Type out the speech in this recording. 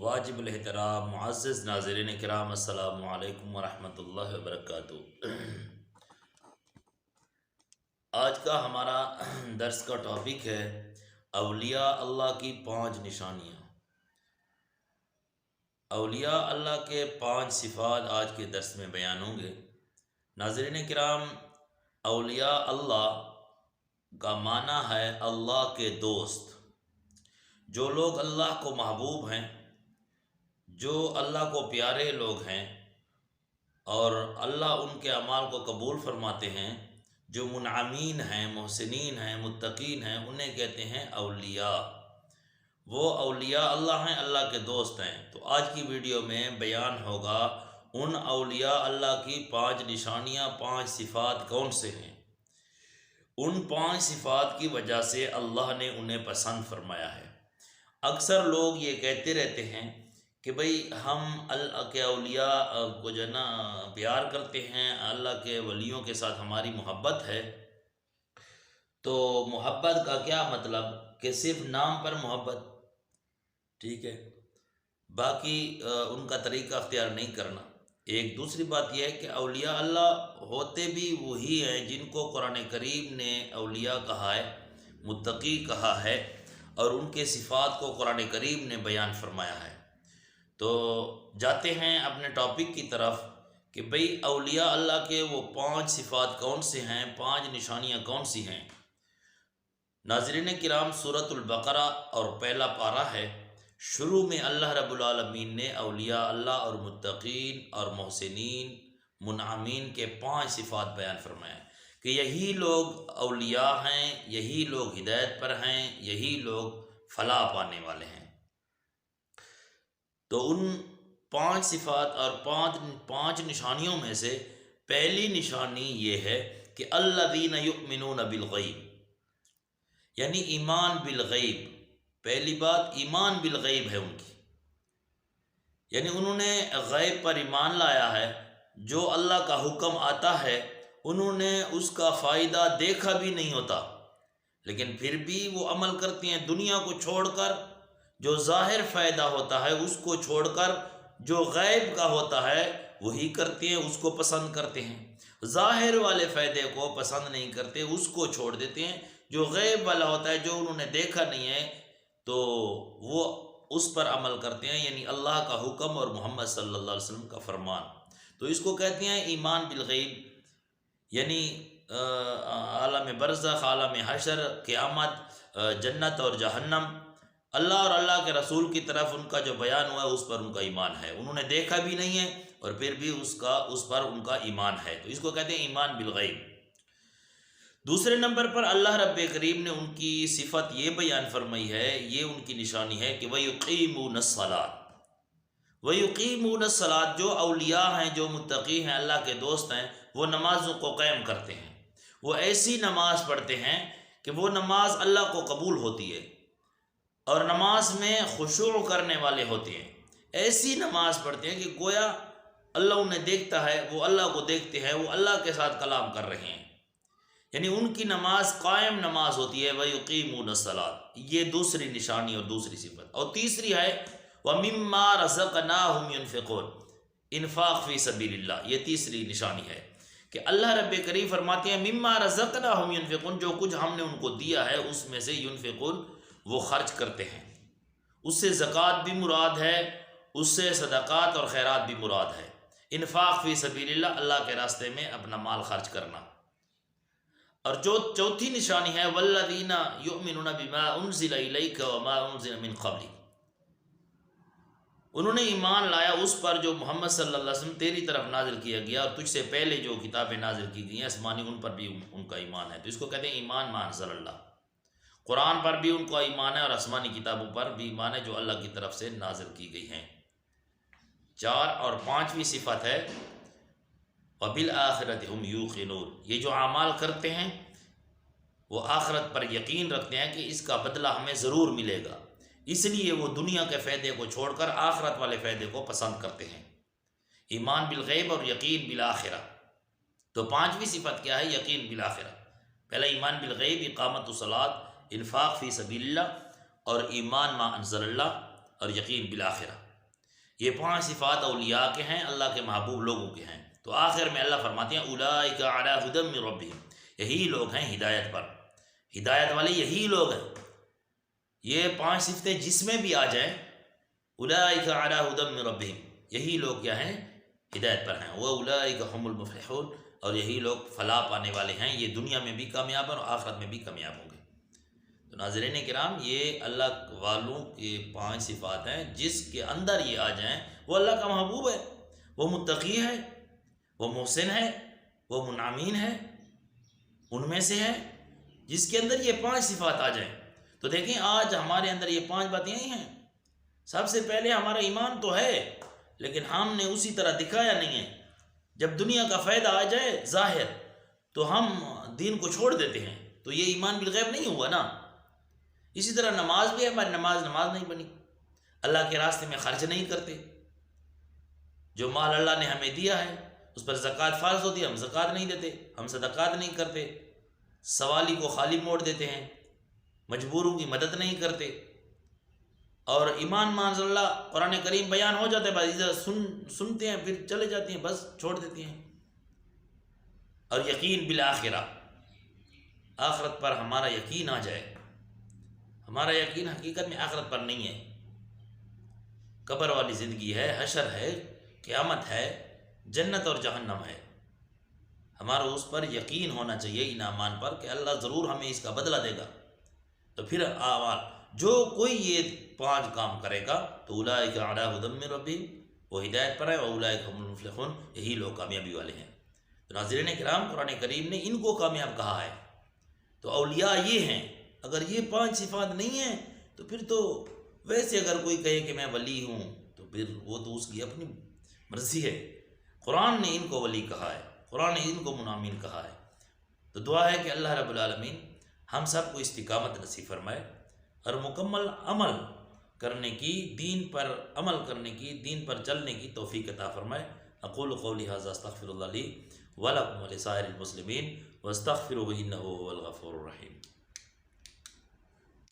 واجب الاحترام معزز ناظرین کرام، السلام علیکم ورحمۃ اللہ وبرکاتہ۔ آج کا ہمارا درس کا ٹاپک ہے اولیاء اللہ کی 5 نشانیاں۔ اولیاء اللہ کے 5 صفات آج کے درس میں بیان ہوں گے۔ ناظرین کرام، اولیاء اللہ کا معنی ہے اللہ کے دوست۔ جو لوگ اللہ کو محبوب ہیں، جو اللہ کو پیارے لوگ ہیں اور اللہ ان کے اعمال کو قبول فرماتے ہیں، جو منعمین ہیں، محسنین ہیں، متقین ہیں، انہیں کہتے ہیں اولیاء۔ وہ اولیاء اللہ ہیں، اللہ کے دوست ہیں۔ تو آج کی ویڈیو میں بیان ہوگا ان اولیاء اللہ کی 5 نشانیاں، 5 صفات کون سے ہیں۔ ان 5 صفات کی وجہ سے اللہ نے انہیں پسند فرمایا ہے۔ اکثر لوگ یہ کہتے رہتے ہیں کہ بھئی ہم اللہ کے اولیاء کو جو ہے نا پیار کرتے ہیں، اللہ کے ولیوں کے ساتھ ہماری محبت ہے۔ تو محبت کا کیا مطلب کہ صرف نام پر محبت، ٹھیک ہے، باقی ان کا طریقہ اختیار نہیں کرنا۔ ایک دوسری بات یہ ہے کہ اولیاء اللہ ہوتے بھی وہی ہیں جن کو قرآن کریم نے اولیاء کہا ہے، متقی کہا ہے، اور ان کے صفات کو قرآن کریم نے بیان فرمایا ہے۔ تو جاتے ہیں اپنے ٹاپک کی طرف کہ بھئی اولیاء اللہ کے وہ 5 صفات کون سے ہیں، 5 نشانیاں کون سی ہیں۔ ناظرین کرام، سورۃ البقرہ اور پہلا پارہ ہے۔ شروع میں اللہ رب العالمین نے اولیاء اللہ اور متقین اور محسنین، منعمین کے 5 صفات بیان فرمایا کہ یہی لوگ اولیاء ہیں، یہی لوگ ہدایت پر ہیں، یہی لوگ فلاح پانے والے ہیں۔ تو ان 5 صفات اور 5 نشانیوں میں سے پہلی نشانی یہ ہے کہ الذین یؤمنون بالغیب، یعنی ایمان بالغیب۔ پہلی بات ایمان بالغیب ہے ان کی، یعنی انہوں نے غیب پر ایمان لایا ہے۔ جو اللہ کا حکم آتا ہے انہوں نے اس کا فائدہ دیکھا بھی نہیں ہوتا، لیکن پھر بھی وہ عمل کرتے ہیں، دنیا کو چھوڑ کر۔ جو ظاہر فائدہ ہوتا ہے اس کو چھوڑ کر جو غیب کا ہوتا ہے وہی کرتے ہیں، اس کو پسند کرتے ہیں۔ ظاہر والے فائدے کو پسند نہیں کرتے، اس کو چھوڑ دیتے ہیں۔ جو غیب والا ہوتا ہے، جو انہوں نے دیکھا نہیں ہے، تو وہ اس پر عمل کرتے ہیں، یعنی اللہ کا حکم اور محمد صلی اللہ علیہ وسلم کا فرمان۔ تو اس کو کہتے ہیں ایمان بالغیب، یعنی عالم برزخ، عالم حشر، قیامت، جنت اور جہنم، اللہ اور اللہ کے رسول کی طرف ان کا جو بیان ہوا ہے اس پر ان کا ایمان ہے۔ انہوں نے دیکھا بھی نہیں ہے اور پھر بھی اس پر ان کا ایمان ہے، تو اس کو کہتے ہیں ایمان بالغیب۔ دوسرے نمبر پر اللہ رب کریم نے ان کی صفت یہ بیان فرمائی ہے، یہ ان کی نشانی ہے کہ وَيُقِيمُونَ الصَّلَاةَ۔ وَيُقِيمُونَ الصَّلَاةَ، جو اولیاء ہیں، جو متقی ہیں، اللہ کے دوست ہیں، وہ نمازوں کو قائم کرتے ہیں۔ وہ ایسی نماز پڑھتے ہیں کہ وہ نماز اللہ کو قبول ہوتی ہے، اور نماز میں خشوع کرنے والے ہوتے ہیں۔ ایسی نماز پڑھتے ہیں کہ گویا اللہ انہیں دیکھتا ہے، وہ اللہ کو دیکھتے ہیں، وہ اللہ کے ساتھ کلام کر رہے ہیں، یعنی ان کی نماز قائم نماز ہوتی ہے۔ وَيُقِيمُونَ الصَّلَاةَ، یہ دوسری نشانی اور دوسری صفت۔ اور تیسری ہے وَمِمَّا رَزَقْنَاهُمْ يُنْفِقُونَ، انفاق فی سبیل اللہ، یہ تیسری نشانی ہے کہ اللہ رب کریم فرماتے ہیں مِمَّا رَزَقْنَاهُمْ يُنْفِقُونَ، جو کچھ ہم نے ان کو دیا ہے اس میں سے ينفقون، وہ خرچ کرتے ہیں۔ اس سے زکوٰۃ بھی مراد ہے، اس سے صدقات اور خیرات بھی مراد ہے۔ انفاق فی سبیل اللہ، اللہ کے راستے میں اپنا مال خرچ کرنا۔ اور جو چوتھی نشانی ہے والذین یؤمنون بما انزل الیک وما انزل من قبلک، انہوں نے ایمان لایا اس پر جو محمد صلی اللہ علیہ وسلم تیری طرف نازل کیا گیا اور تجھ سے پہلے جو کتابیں نازل کی گئی ہیں آسمانی، ان پر بھی ان کا ایمان ہے۔ تو اس کو کہتے ہیں ایمان ما انزل اللہ۔ قرآن پر بھی ان کا ایمان ہے اور آسمانی کتابوں پر بھی ایمان ہے جو اللہ کی طرف سے نازل کی گئی ہیں۔ 4 اور 5ویں صفت ہے وَبِالْآخِرَةِ هُمْ يُوقِنُونَ، یہ جو اعمال کرتے ہیں وہ آخرت پر یقین رکھتے ہیں کہ اس کا بدلہ ہمیں ضرور ملے گا، اس لیے وہ دنیا کے فائدے کو چھوڑ کر آخرت والے فائدے کو پسند کرتے ہیں۔ ایمان بالغیب اور یقین بالآخرہ۔ تو 5ویں صفت کیا ہے؟ یقین بالآخرہ۔ پہلا ایمان بالغیب، اقامت الصلاۃ، انفاق فی سبیل اللہ، اور ایمان ما انزل اللہ، اور یقین بالآخرہ۔ یہ 5 صفات اولیاء کے ہیں، اللہ کے محبوب لوگوں کے ہیں۔ تو آخر میں اللہ فرماتے ہیں اولئک علی ھدی من ربہم، یہی لوگ ہیں ہدایت پر، ہدایت والے یہی لوگ ہیں۔ یہ 5 صفتیں جس میں بھی آ جائیں، اولئک علی ھدی من ربہم، یہی لوگ کیا ہیں؟ ہدایت پر ہیں۔ واولئک ھم المفلحون، اور یہی لوگ فلاح پانے والے ہیں، یہ دنیا میں بھی کامیاب ہیں اور آخرت میں بھی کامیاب ہوں گے۔ تو ناظرین کرام، یہ اللہ والوں کے 5 صفات ہیں، جس کے اندر یہ آ جائیں وہ اللہ کا محبوب ہے، وہ متقی ہے، وہ محسن ہے، وہ منعمین ہے، ان میں سے ہے جس کے اندر یہ 5 صفات آ جائیں۔ تو دیکھیں آج ہمارے اندر یہ 5 باتیں ہی ہیں۔ سب سے پہلے ہمارا ایمان تو ہے، لیکن ہم نے اسی طرح دکھایا نہیں ہے۔ جب دنیا کا فائدہ آ جائے ظاہر تو ہم دین کو چھوڑ دیتے ہیں، تو یہ ایمان بالغیب نہیں ہوا نا۔ اسی طرح نماز بھی ہے، ہماری نماز نہیں بنی، اللہ کے راستے میں خرچ نہیں کرتے۔ جو مال اللہ نے ہمیں دیا ہے اس پر زکوٰۃ فرض ہوتی ہے، ہم زکوٰۃ نہیں دیتے، ہم صدقات نہیں کرتے، سوالی کو خالی موڑ دیتے ہیں، مجبوروں کی مدد نہیں کرتے، اور ایمان معاذ اللہ قرآن کریم بیان ہو جاتا ہے، بس سنتے ہیں پھر چلے جاتے ہیں، بس چھوڑ دیتے ہیں۔ اور یقین بالآخرہ، آخرت پر ہمارا یقین آ جائے۔ ہمارا یقین حقیقت میں آخرت پر نہیں ہے، قبر والی زندگی ہے، حشر ہے، قیامت ہے، جنت اور جہنم ہے۔ ہمارا اس پر یقین ہونا چاہیے، ان اعمال پر، کہ اللہ ضرور ہمیں اس کا بدلہ دے گا۔ تو پھر جو کوئی یہ 5 کام کرے گا تو اولئک علی ھدی من ربہم، وہ ہدایت پر ہے، واولئک ھم المفلحون، یہی لوگ کامیابی والے ہیں۔ تو ناظرین کرام، قرآن کریم نے ان کو کامیاب کہا ہے۔ تو اولیاء یہ ہیں۔ اگر یہ 5 صفات نہیں ہیں تو پھر تو ویسے اگر کوئی کہے کہ میں ولی ہوں تو پھر وہ تو اس کی اپنی مرضی ہے۔ قرآن نے ان کو ولی کہا ہے، قرآن نے ان کو منعمین کہا ہے۔ تو دعا ہے کہ اللہ رب العالمین ہم سب کو استقامت نصیب فرمائے اور مکمل عمل کرنے کی، دین پر عمل کرنے کی، دین پر چلنے کی توفیق عطا فرمائے۔ اقول قولی ھذا استغفر اللہ لی ولکم ولسائر المسلمین واستغفروہ انہ هو الغفور الرحیم۔